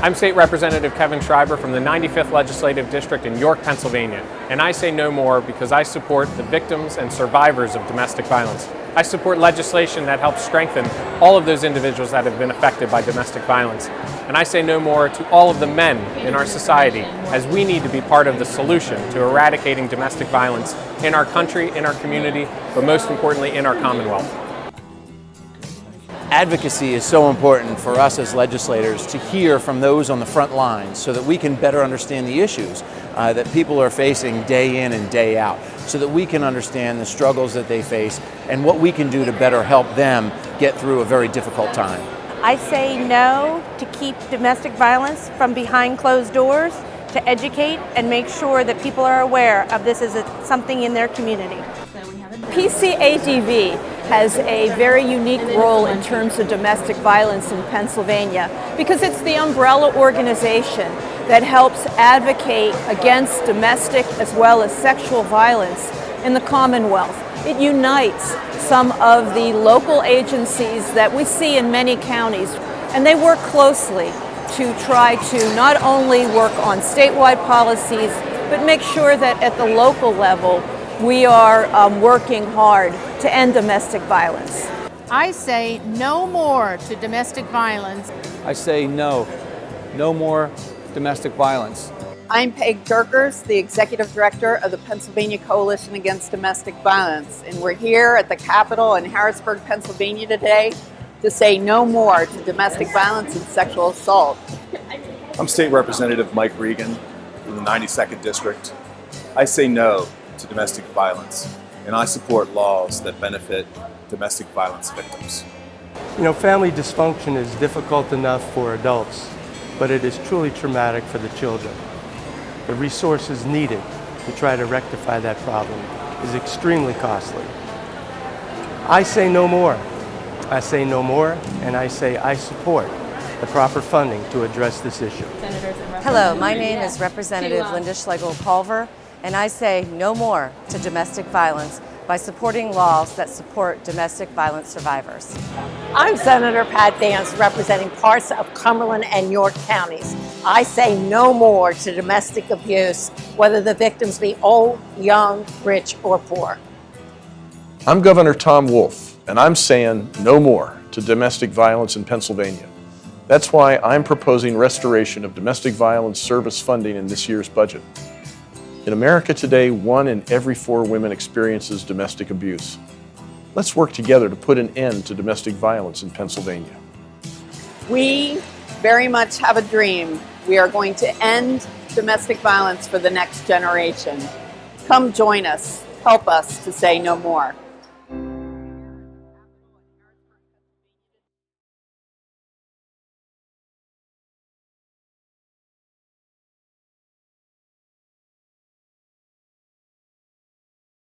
I'm State Representative Kevin Schreiber from the 95th Legislative District in York, Pennsylvania, and I say no more because I support the victims and survivors of domestic violence. I support legislation that helps strengthen all of those individuals that have been affected by domestic violence. And I say no more to all of the men in our society, as we need to be part of the solution to eradicating domestic violence in our country, in our community, but most importantly in our Commonwealth. Advocacy is so important for us as legislators to hear from those on the front lines so that we can better understand the issues that people are facing day in and day out, so that we can understand the struggles that they face and what we can do to better help them get through a very difficult time. I say no to keep domestic violence from behind closed doors, to educate and make sure that people are aware of this as something in their community. PCADV has a very unique role in terms of domestic violence in Pennsylvania because it's the umbrella organization that helps advocate against domestic as well as sexual violence in the Commonwealth. It unites some of the local agencies that we see in many counties, and they work closely to try to not only work on statewide policies, but make sure that at the local level we are working hard to end domestic violence. I say no more to domestic violence. I say no more domestic violence. I'm Peg Jerkers, the Executive Director of the Pennsylvania Coalition Against Domestic Violence, and we're here at the Capitol in Harrisburg, Pennsylvania today to say no more to domestic violence and sexual assault. I'm State Representative Mike Regan from the 92nd District. I say no to domestic violence, and I support laws that benefit domestic violence victims. You know, family dysfunction is difficult enough for adults, but it is truly traumatic for the children. The resources needed to try to rectify that problem is extremely costly. I say no more. I say no more, and I say I support the proper funding to address this issue. Hello, my name is Representative Linda Schlegel-Culver, and I say no more to domestic violence by supporting laws that support domestic violence survivors. I'm Senator Pat Dance, representing parts of Cumberland and York counties. I say no more to domestic abuse, whether the victims be old, young, rich, or poor. I'm Governor Tom Wolf, and I'm saying no more to domestic violence in Pennsylvania. That's why I'm proposing restoration of domestic violence service funding in this year's budget. In America today, 1 in every 4 women experiences domestic abuse. Let's work together to put an end to domestic violence in Pennsylvania. We very much have a dream. We are going to end domestic violence for the next generation. Come join us. Help us to say no more.